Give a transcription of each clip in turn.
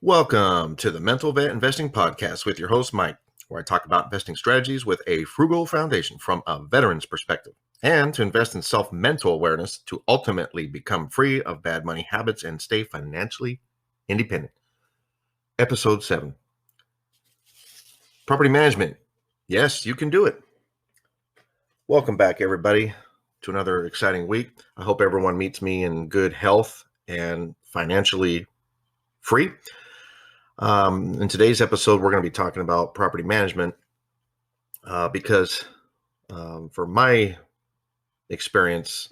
Welcome to the Mental Vet Investing Podcast with your host, Mike, where I talk about investing strategies with a frugal foundation from a veteran's perspective, and to invest in self-mental awareness to ultimately become free of bad money habits and stay financially independent. Episode 7. Property management. Yes, you can do it. Welcome back, everybody, to another exciting week. I hope everyone meets me in good health and financially free. In today's episode, we're going to be talking about property management because for my experience,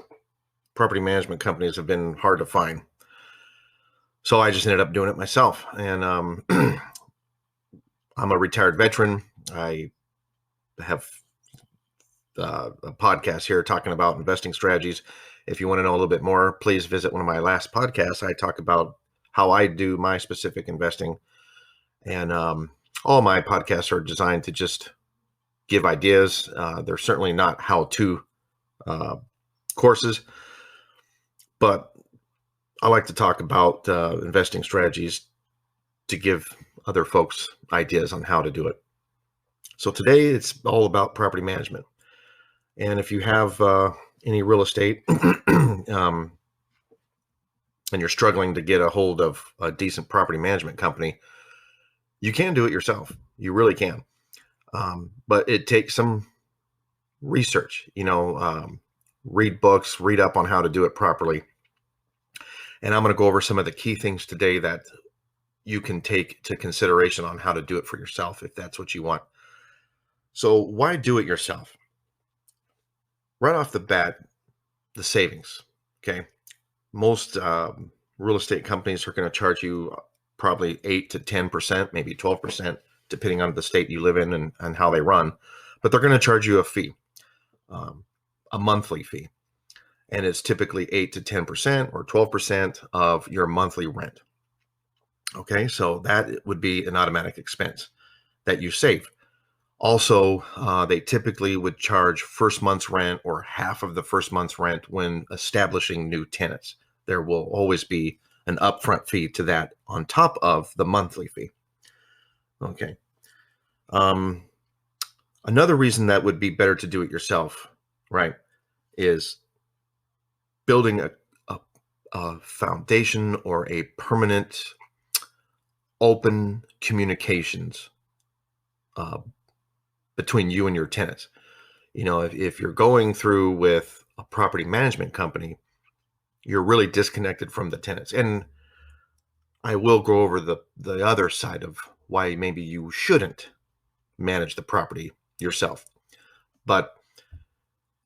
property management companies have been hard to find. So I just ended up doing it myself. And I'm a retired veteran. I have a podcast here talking about investing strategies. If you want to know a little bit more, please visit one of my last podcasts. I talk about how I do my specific investing. And all my podcasts are designed to just give ideas. They're certainly not how-to courses, but I like to talk about investing strategies to give other folks ideas on how to do it. So today it's all about property management. And if you have any real estate and you're struggling to get a hold of a decent property management company, you can do it yourself. You really can. But it takes some research, read books, read up on how to do it properly. And I'm going to go over some of the key things today that you can take to consideration on how to do it for yourself, if that's what you want. So why do it yourself? Right off the bat, the savings. Okay. Most real estate companies are going to charge you probably 8 to 10%, maybe 12%, depending on the state you live in and how they run. But they're going to charge you a fee, a monthly fee. And it's typically 8 to 10% or 12% of your monthly rent. Okay, so that would be an automatic expense that you save. Also, they typically would charge first month's rent or half of the first month's rent when establishing new tenants. There will always be an upfront fee to that on top of the monthly fee. Okay. Another reason that would be better to do it yourself, right, is building a foundation or a permanent open communications between you and your tenants. If you're going through with a property management company, you're really disconnected from the tenants. And I will go over the other side of why maybe you shouldn't manage the property yourself. But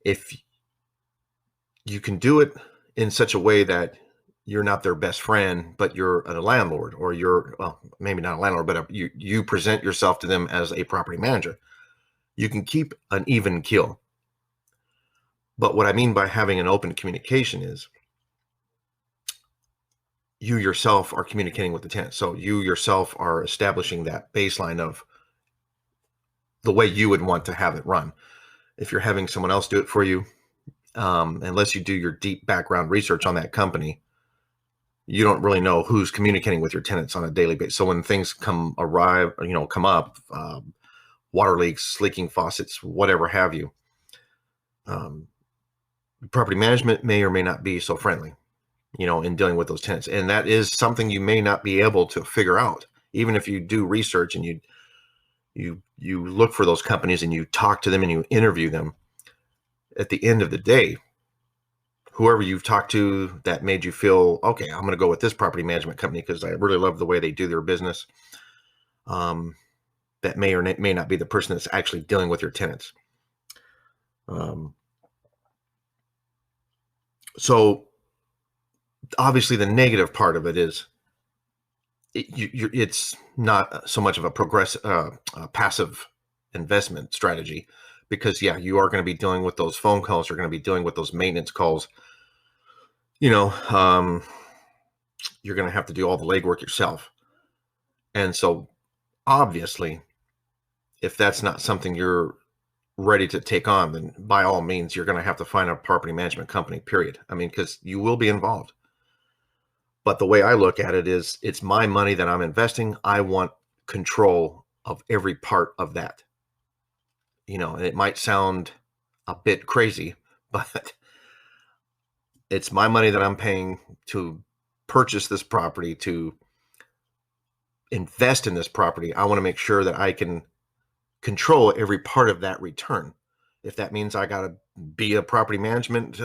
if you can do it in such a way that you're not their best friend, but you're a landlord, or maybe not a landlord, but you present yourself to them as a property manager, you can keep an even keel. But what I mean by having an open communication is you yourself are communicating with the tenant. So you yourself are establishing that baseline of the way you would want to have it run. If you're having someone else do it for you, unless you do your deep background research on that company, you don't really know who's communicating with your tenants on a daily basis. So when things come up, water leaks, leaking faucets, whatever have you, property management may or may not be so friendly, in dealing with those tenants. And that is something you may not be able to figure out, even if you do research and you look for those companies and you talk to them and you interview them. At the end of the day, whoever you've talked to that made you feel, okay, I'm going to go with this property management company because I really love the way they do their business, that may or may not be the person that's actually dealing with your tenants. So obviously the negative part of it is it's not so much of a passive investment strategy, because you are going to be dealing with those phone calls. You're going to be dealing with those maintenance calls. You're going to have to do all the legwork yourself. And so obviously, if that's not something you're ready to take on, then by all means, you're going to have to find a property management company, period. I mean, because you will be involved. But the way I look at it is, it's my money that I'm investing. I want control of every part of that. And it might sound a bit crazy, but it's my money that I'm paying to purchase this property, to invest in this property. I want to make sure that I can control every part of that return. If that means I got to be a property management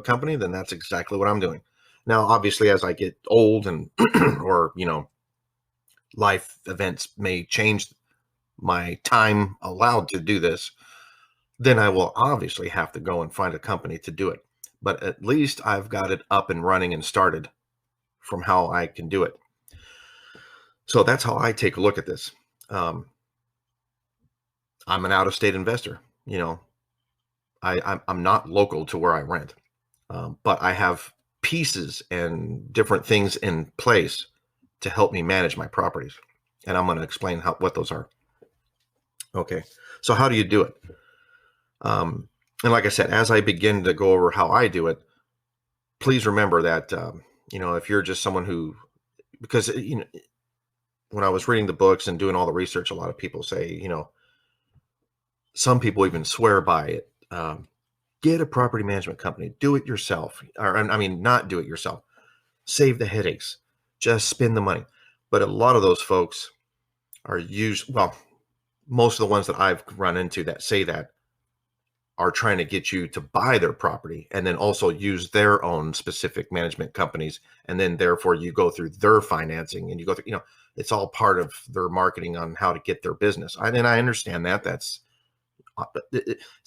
company, then that's exactly what I'm doing. Now, obviously, as I get old and or life events may change my time allowed to do this, then I will obviously have to go and find a company to do it. But at least I've got it up and running and started from how I can do it. So that's how I take a look at this. I'm an out-of-state investor. I'm not local to where I rent, but I have pieces and different things in place to help me manage my properties. And I'm going to explain what those are. Okay, so how do you do it? And like I said, as I begin to go over how I do it, please remember that, if you're just someone who, because, when I was reading the books and doing all the research, a lot of people say, some people even swear by it. Get a property management company, do it yourself, or not do it yourself. Save the headaches, just spend the money. But a lot of those folks are most of the ones that I've run into that say that are trying to get you to buy their property and then also use their own specific management companies. And then therefore you go through their financing and you go through, it's all part of their marketing on how to get their business. I understand that it's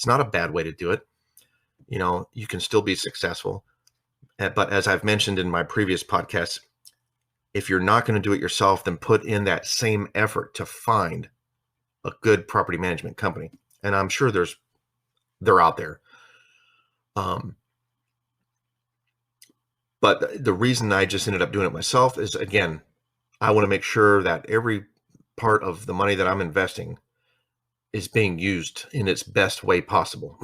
not a bad way to do it. You can still be successful. But as I've mentioned in my previous podcasts, if you're not going to do it yourself, then put in that same effort to find a good property management company. And I'm sure they're out there. But the reason I just ended up doing it myself is, again, I want to make sure that every part of the money that I'm investing is being used in its best way possible.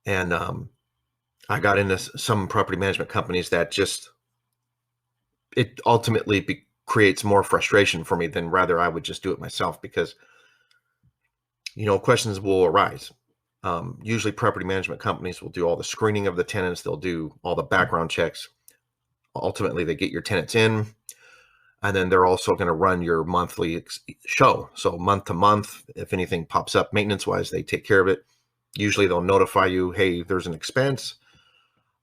And I got into some property management companies that it ultimately creates more frustration for me than rather I would just do it myself, because questions will arise. Usually property management companies will do all the screening of the tenants. They'll do all the background checks. Ultimately, they get your tenants in, and then they're also going to run your monthly show. So month to month, if anything pops up maintenance-wise, they take care of it. Usually they'll notify you, hey, there's an expense.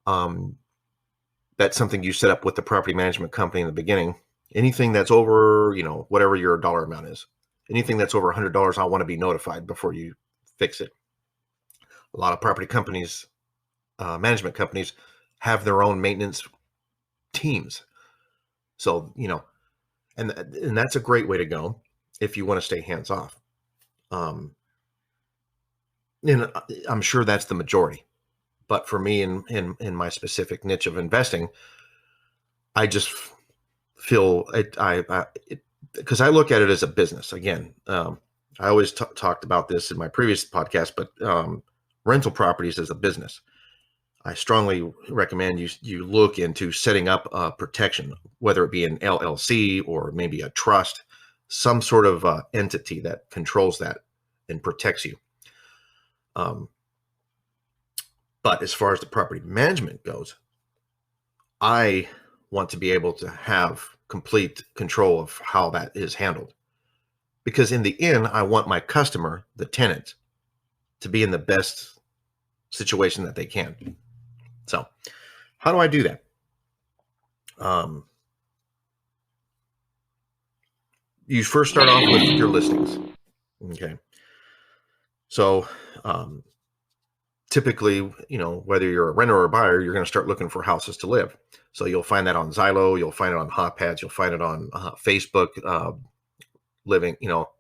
That's something you set up with the property management company in the beginning. Anything that's over, whatever your dollar amount is, anything that's over $100, I want to be notified before you fix it. A lot of property companies, management companies, have their own maintenance teams. So, and that's a great way to go if you want to stay hands off. And I'm sure that's the majority. But for me, in my specific niche of investing, I just feel because I look at it as a business. Again, I always talked about this in my previous podcast, but rental properties as a business. I strongly recommend you look into setting up a protection, whether it be an LLC or maybe a trust, some sort of entity that controls that and protects you. But as far as the property management goes, I want to be able to have complete control of how that is handled. Because in the end, I want my customer, the tenant, to be in the best situation that they can. So how do I do that? You first start off with your listings. Okay. So typically, whether you're a renter or a buyer, you're going to start looking for houses to live. So you'll find that on Zillow, you'll find it on Hotpads, you'll find it on Facebook, living,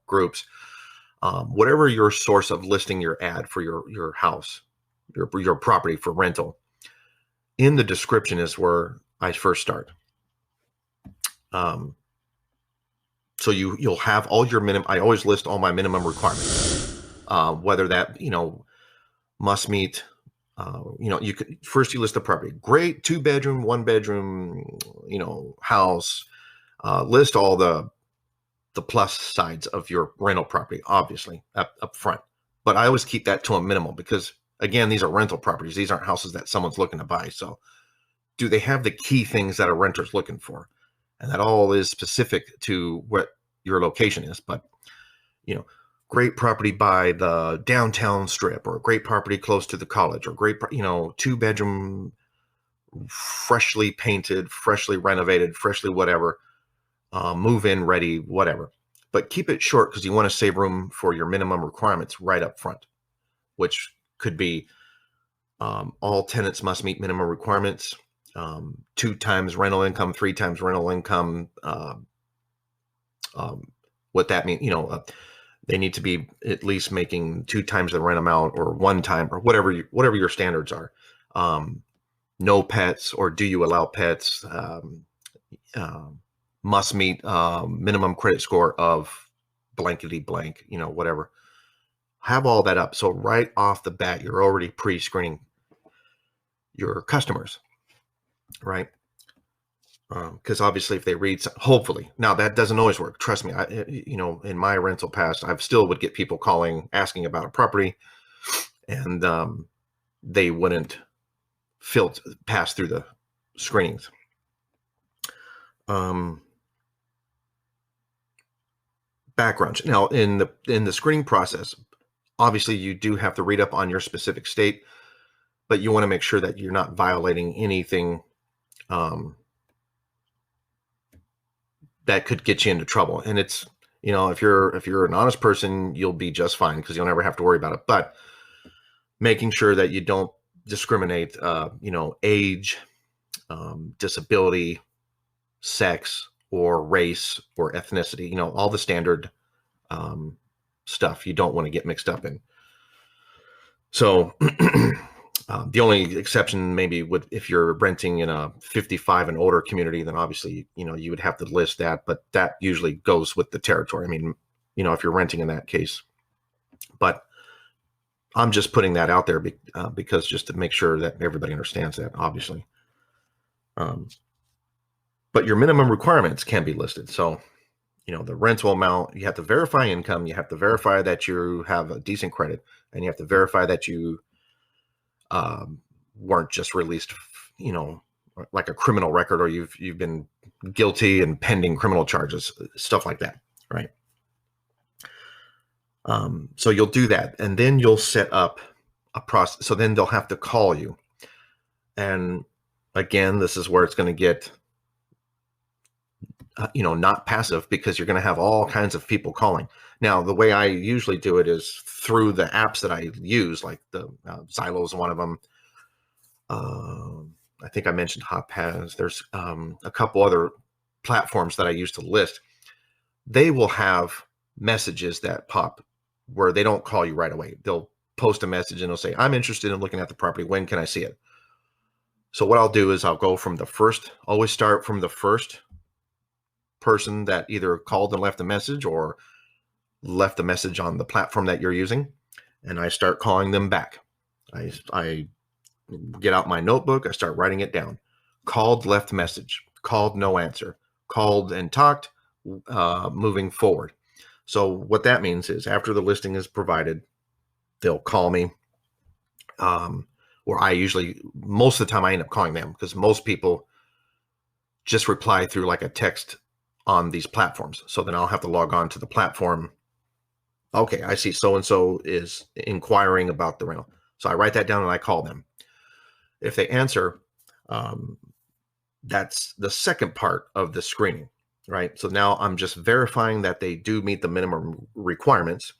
groups, whatever your source of listing your ad for your house, your property for rental. In the description is where I first start. So you'll have all your minimum. I always list all my minimum requirements, whether that must meet You could first you list the property. Great 2-bedroom, 1-bedroom, house. List all the plus sides of your rental property, obviously up front. But I always keep that to a minimum because again, these are rental properties. These aren't houses that someone's looking to buy. So do they have the key things that a renter's looking for? And that all is specific to what your location is. But, great property by the downtown strip, or great property close to the college, or great, 2-bedroom, freshly painted, freshly renovated, freshly whatever, move in ready, whatever. But keep it short because you want to save room for your minimum requirements right up front, which could be all tenants must meet minimum requirements, 2 times rental income, 3 times rental income. What that means, they need to be at least making 2 times the rent amount, or 1 time, or whatever your standards are. No pets, or do you allow pets? Must meet minimum credit score of blankety blank, whatever. Have all that up. So right off the bat, you're already pre-screening your customers, right? Because obviously if they read, hopefully, now that doesn't always work. Trust me, in my rental past, I still would get people calling, asking about a property, and they wouldn't pass through the screenings. Background. Now, in the screening process, obviously you do have to read up on your specific state, but you want to make sure that you're not violating anything that could get you into trouble. And it's, if you're an honest person, you'll be just fine because you'll never have to worry about it. But making sure that you don't discriminate, age, disability, sex, or race, or ethnicity, all the standard stuff you don't want to get mixed up in. So the only exception maybe would, if you're renting in a 55 and older community, then obviously, you would have to list that, but that usually goes with the territory. I mean, if you're renting in that case, but I'm just putting that out there because just to make sure that everybody understands that, obviously. But your minimum requirements can be listed. So, the rental amount, you have to verify income, you have to verify that you have a decent credit, and you have to verify that you weren't just released, like a criminal record, or you've been guilty and pending criminal charges, stuff like that, right? So you'll do that, and then you'll set up a process. So then they'll have to call you, and again, this is where it's going to get not passive, because you're going to have all kinds of people calling. Now, the way I usually do it is through the apps that I use, like the Zillow is one of them. I think I mentioned HotPads. There's a couple other platforms that I use to list. They will have messages that pop where they don't call you right away. They'll post a message and they'll say, I'm interested in looking at the property. When can I see it? So what I'll do is I'll go from always start from the first person that either called and left a message or left a message on the platform that you're using, and I start calling them back. I get out my notebook, I start writing it down. Called, left message. Called, no answer. Called and talked, moving forward. So what that means is after the listing is provided, they'll call me, or I usually, most of the time I end up calling them, because most people just reply through like a text on these platforms. So then I'll have to log on to the platform. Okay, I see so-and-so is inquiring about the rental. So I write that down and I call them. If they answer, that's the second part of the screening, right? So now I'm just verifying that they do meet the minimum requirements.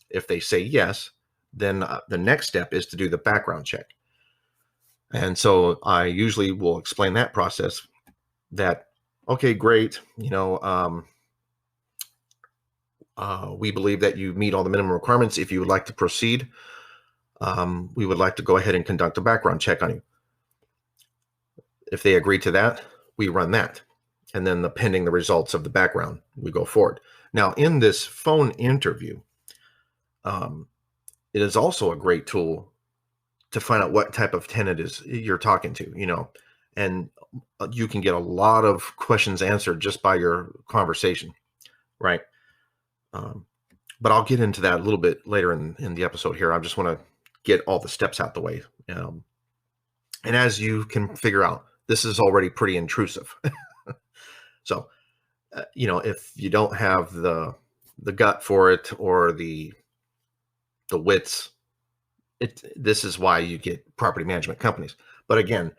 If they say yes, then the next step is to do the background check. And so I usually will explain that process, that, okay, great, we believe that you meet all the minimum requirements. If you would like to proceed, we would like to go ahead and conduct a background check on you. If they agree to that, we run that. And then pending the results of the background, we go forward. Now, in this phone interview, it is also a great tool to find out what type of tenant is you're talking to, and you can get a lot of questions answered just by your conversation, right? But I'll get into that a little bit later in the episode here. I just want to get all the steps out the way. And as you can figure out, this is already pretty intrusive. So, if you don't have the gut for it or the wits, this is why you get property management companies. But again,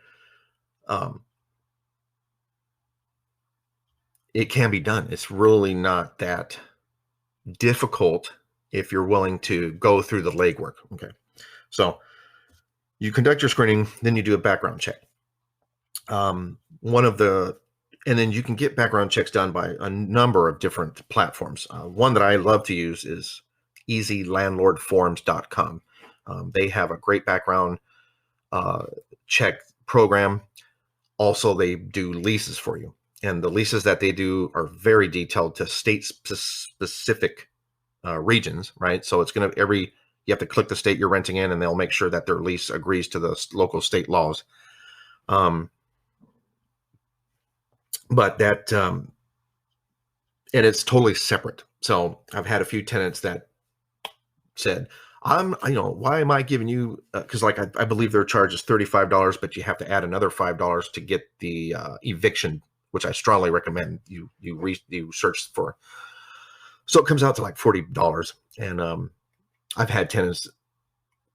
it can be done. It's really not that difficult if you're willing to go through the legwork. Okay. So you conduct your screening, then you do a background check. And then you can get background checks done by a number of different platforms. One that I love to use is easylandlordforms.com. They have a great background check program. Also, they do leases for you. And the leases that they do are very detailed to state-specific regions, right? So it's going to you have to click the state you're renting in, and they'll make sure that their lease agrees to the local state laws. But that, and it's totally separate. So I've had a few tenants that said, why am I giving you, because I believe their charge is $35, but you have to add another $5 to get the eviction, which I strongly recommend you search for. So it comes out to like $40. And I've had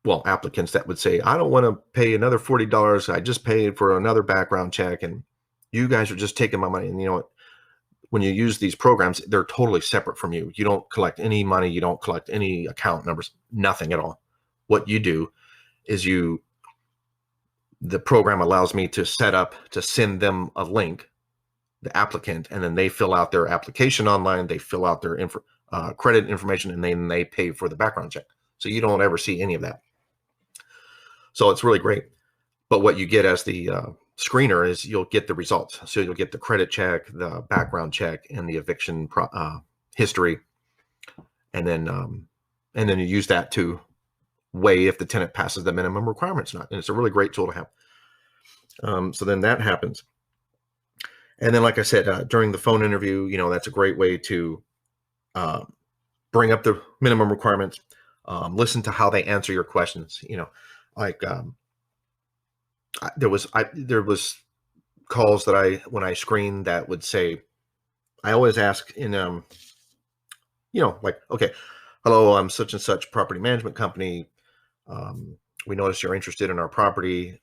applicants that would say, I don't want to pay another $40. I just paid for another background check, and you guys are just taking my money. And you know what? When you use these programs, they're totally separate from you. You don't collect any money. You don't collect any account numbers, nothing at all. What you do is the program allows me to send them a link, the applicant, and then they fill out their application online. They fill out their credit information, and then they pay for the background check. So you don't ever see any of that. So it's really great. But what you get as the screener is you'll get the results. So you'll get the credit check, the background check, and the eviction history. And then you use that to weigh if the tenant passes the minimum requirements or not. And it's a really great tool to have. So then that happens. And then, like I said, during the phone interview, that's a great way to bring up the minimum requirements, listen to how they answer your questions. There was calls that when I screened that would say, I always ask in, okay, hello, I'm such and such property management company. We noticed you're interested in our property.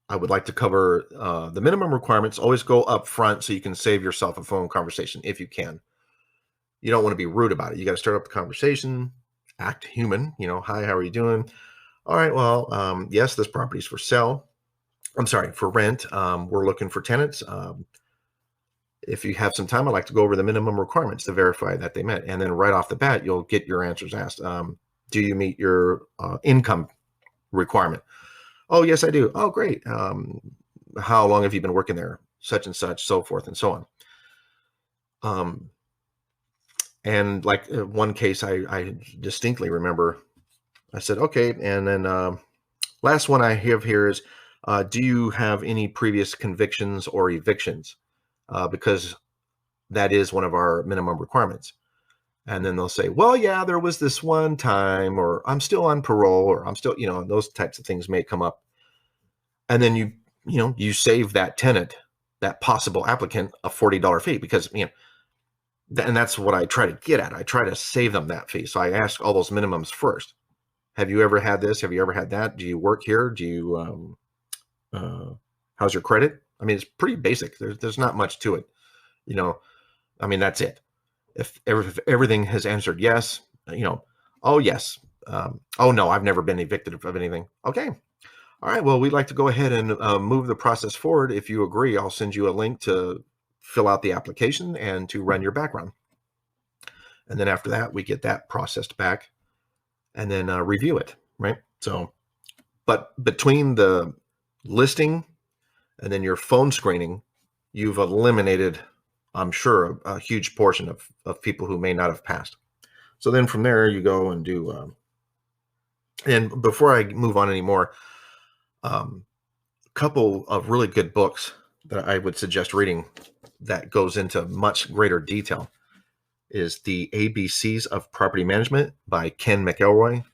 I would like to cover the minimum requirements. Always go up front so you can save yourself a phone conversation if you can. You don't want to be rude about it. You got to start up the conversation, act human. Hi, how are you doing? All right, well, yes, this property is for rent. We're looking for tenants. If you have some time, I'd like to go over the minimum requirements to verify that they met. And then right off the bat, you'll get your answers asked. Do you meet your income requirement? Oh, yes, I do. Oh, great. How long have you been working there? Such and such, so forth and so on. And like one case I distinctly remember, I said, okay. And then last one I have here is, do you have any previous convictions or evictions? Because that is one of our minimum requirements. And then they'll say, well, yeah, there was this one time, or I'm still on parole, or I'm still, those types of things may come up. And then you save that tenant, that possible applicant, a $40 fee, because, and that's what I try to get at. I try to save them that fee. So I ask all those minimums first. Have you ever had this? Have you ever had that? Do you work here? Do you, how's your credit? I mean, it's pretty basic. There's not much to it. That's it. If everything has answered yes, oh, yes. Oh, no, I've never been evicted of anything. Okay. All right. Well, we'd like to go ahead and move the process forward. If you agree, I'll send you a link to fill out the application and to run your background. And then after that, we get that processed back and then review it. Right. So, but between the listing and then your phone screening, you've eliminated, I'm sure, a huge portion of people who may not have passed. So then from there, you go and do And before I move on anymore, a couple of really good books that I would suggest reading that goes into much greater detail is The ABCs of Property Management by Ken Mcelroy.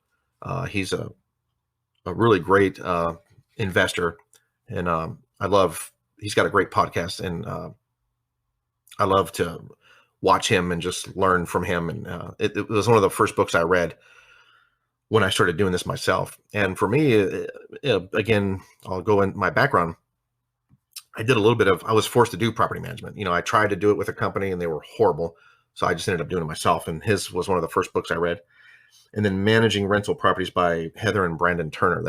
He's a really great investor, and he's got a great podcast, and I love to watch him and just learn from him. And it was one of the first books I read when I started doing this myself. And for me, again, I'll go in my background. I was forced to do property management. I tried to do it with a company and they were horrible. So I just ended up doing it myself. And his was one of the first books I read. And then Managing Rental Properties by Heather and Brandon Turner.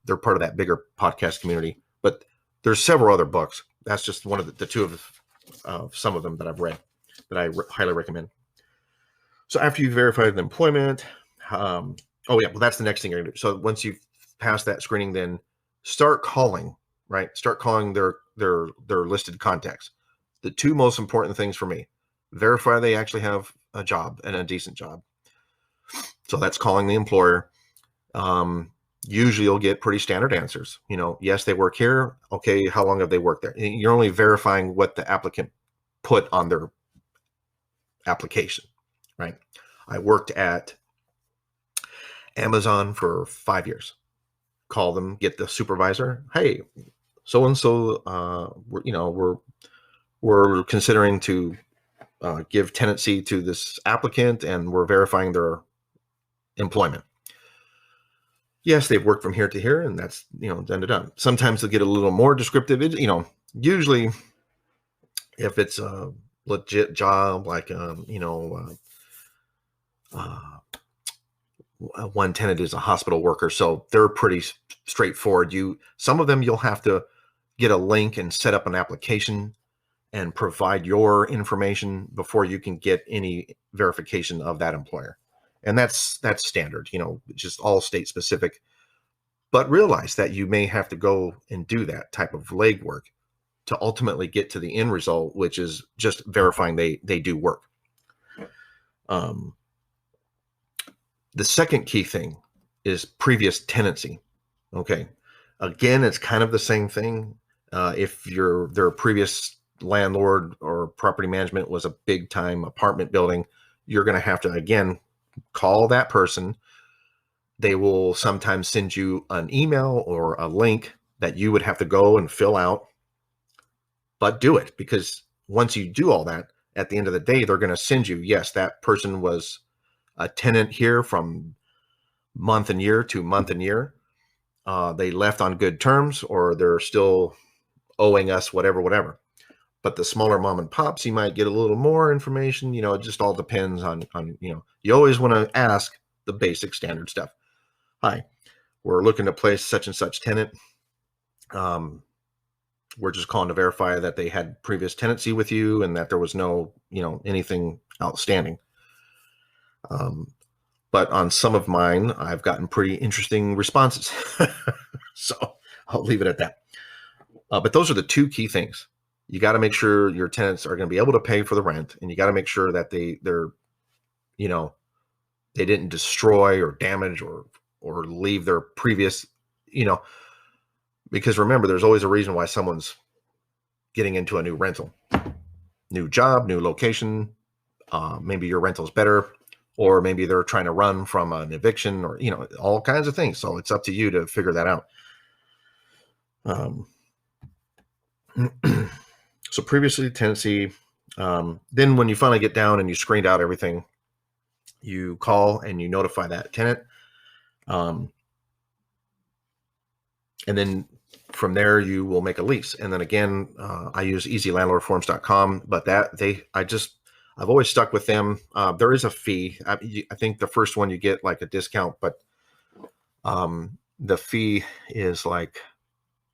They're part of that bigger podcast community. But there's several other books. That's just one of the two of some of them that I've read that I highly recommend. So after you've verified the employment, that's the next thing you're gonna do. So once you've passed that screening, then start calling, right? Start calling their listed contacts. The two most important things for me: verify they actually have a job and a decent job. So that's calling the employer. Usually you'll get pretty standard answers. Yes, they work here. Okay, how long have they worked there? You're only verifying what the applicant put on their application, right? I worked at Amazon for 5 years. Call them, get the supervisor. Hey, so and so, we're considering to give tenancy to this applicant, and we're verifying their employment. Yes, they've worked from here to here, and that's done to done. Sometimes they'll get a little more descriptive. Usually, if it's a legit job, like one tenant is a hospital worker, so they're pretty straightforward. Some of them you'll have to get a link and set up an application and provide your information before you can get any verification of that employer. And that's standard, just all state specific. But realize that you may have to go and do that type of legwork to ultimately get to the end result, which is just verifying they do work. The second key thing is previous tenancy. Okay. Again, it's kind of the same thing. If their previous landlord or property management was a big time apartment building, you're going to have to, again, call that person. They will sometimes send you an email or a link that you would have to go and fill out, but do it, because once you do all that, at the end of the day, they're going to send you, yes, that person was a tenant here from month and year to month and year. They left on good terms, or they're still owing us whatever. But the smaller mom and pops, you might get a little more information. It just all depends on you always want to ask the basic standard stuff. Hi, we're looking to place such and such tenant. We're just calling to verify that they had previous tenancy with you and that there was no, anything outstanding. But on some of mine, I've gotten pretty interesting responses. So I'll leave it at that. But those are the two key things. You got to make sure your tenants are going to be able to pay for the rent, and you got to make sure that they're they didn't destroy or damage or leave their previous, because remember, there's always a reason why someone's getting into a new rental, new job, new location. Maybe your rental's better, or maybe they're trying to run from an eviction, or, all kinds of things. So it's up to you to figure that out. So previously tenancy, then when you finally get down and you screened out everything, you call and you notify that tenant. And then from there you will make a lease. And then again, I use easylandlordforms.com, but I've always stuck with them. There is a fee. I think the first one you get like a discount, but the fee is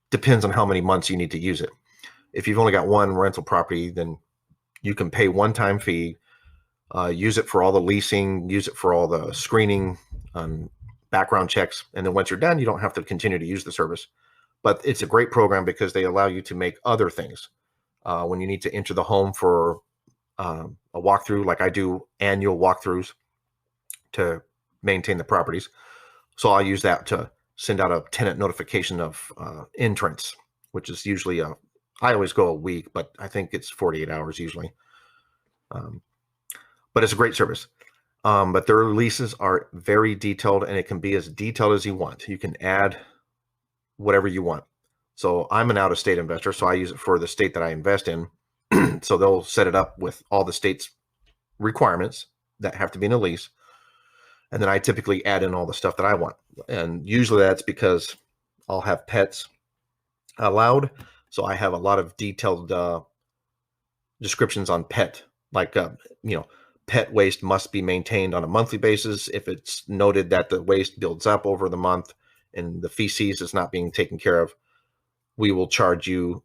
depends on how many months you need to use it. If you've only got one rental property, then you can pay one-time fee, use it for all the leasing, use it for all the screening, background checks. And then once you're done, you don't have to continue to use the service. But it's a great program because they allow you to make other things. When you need to enter the home for a walkthrough, like I do annual walkthroughs to maintain the properties, So I'll use that to send out a tenant notification of entrance, which is usually I always go a week, but I think it's 48 hours usually. But it's a great service. But their leases are very detailed, and it can be as detailed as you want. You can add whatever you want. So I'm an out-of-state investor, so I use it for the state that I invest in. So they'll set it up with all the state's requirements that have to be in a lease. And then I typically add in all the stuff that I want. And usually that's because I'll have pets allowed. So I have a lot of detailed descriptions on pet, like, pet waste must be maintained on a monthly basis. If it's noted that the waste builds up over the month and the feces is not being taken care of, we will charge you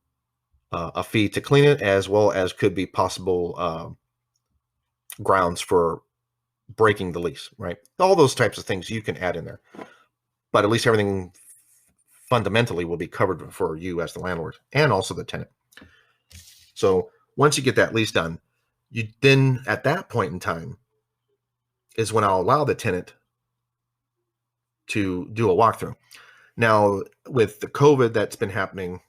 a fee to clean it, as well as could be possible grounds for breaking the lease, right? All those types of things you can add in there. But at least everything fundamentally will be covered for you as the landlord and also the tenant. So once you get that lease done, you then at that point in time is when I'll allow the tenant to do a walkthrough. Now, with the COVID that's been happening,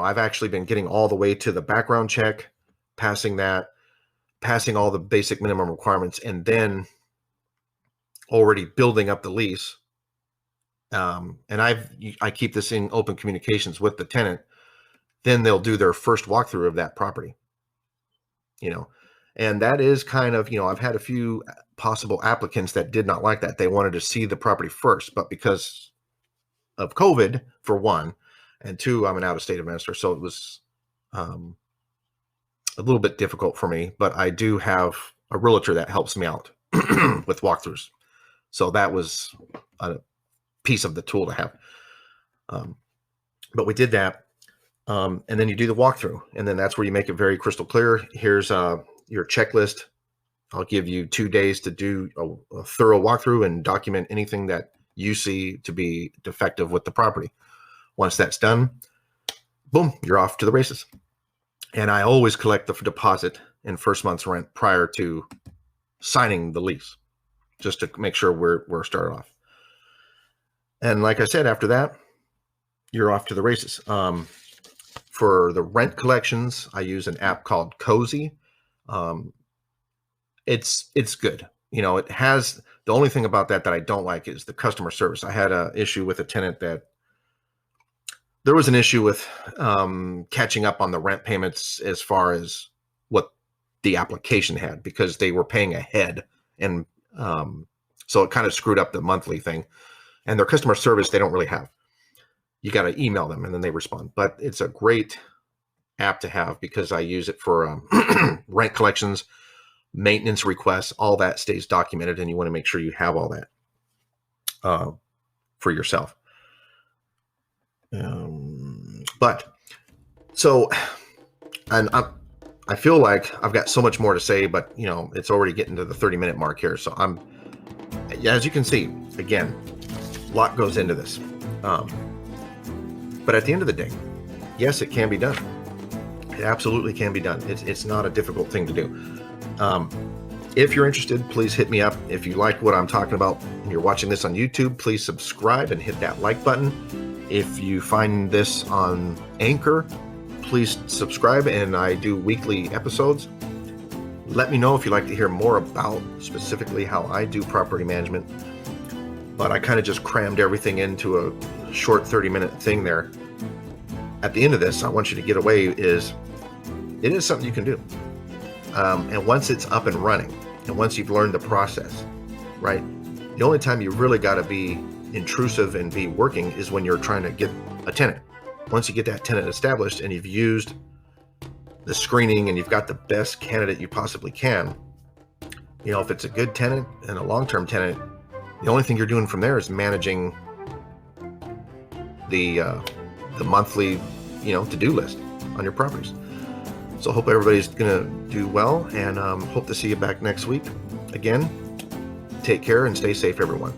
I've actually been getting all the way to the background check, passing all the basic minimum requirements, and then already building up the lease. And I keep this in open communications with the tenant. Then they'll do their first walkthrough of that property. And that is kind of, I've had a few possible applicants that did not like that. They wanted to see the property first, but because of COVID, for one, and two, I'm an out-of-state investor, so it was a little bit difficult for me, but I do have a realtor that helps me out with walkthroughs. So that was a piece of the tool to have. But we did that. And then you do the walkthrough, and then that's where you make it very crystal clear. Here's your checklist. I'll give you 2 days to do a thorough walkthrough and document anything that you see to be defective with the property. Once that's done, boom, you're off to the races. And I always collect the deposit and first month's rent prior to signing the lease, just to make sure we're started off. And like I said, after that, you're off to the races. For the rent collections, I use an app called Cozy. It's good. It has, the only thing about that I don't like is the customer service. I had an issue with a tenant that there was an issue with catching up on the rent payments as far as what the application had, because they were paying ahead. And so it kind of screwed up the monthly thing. And their customer service, they don't really have. You got to email them and then they respond. But it's a great app to have because I use it for rent collections, maintenance requests, all that stays documented, and you want to make sure you have all that for yourself. But so, and I feel like I've got so much more to say, but it's already getting to the 30-minute mark here. So as you can see, again, a lot goes into this. But at the end of the day, yes, it can be done. It absolutely can be done. It's not a difficult thing to do. If you're interested, please hit me up. If you like what I'm talking about and you're watching this on YouTube, please subscribe and hit that like button. If you find this on Anchor, please subscribe, and I do weekly episodes. Let me know if you'd like to hear more about specifically how I do property management. But I kind of just crammed everything into a short 30-minute thing there. At the end of this, I want you to get away it is something you can do. And once it's up and running, and once you've learned the process, right? The only time you really got to be intrusive and be working is when you're trying to get a tenant. Once you get that tenant established and you've used the screening and you've got the best candidate you possibly can, if it's a good tenant and a long-term tenant, the only thing you're doing from there is managing the monthly, to-do list on your properties. So I hope everybody's going to do well, and hope to see you back next week. Again, take care and stay safe, everyone.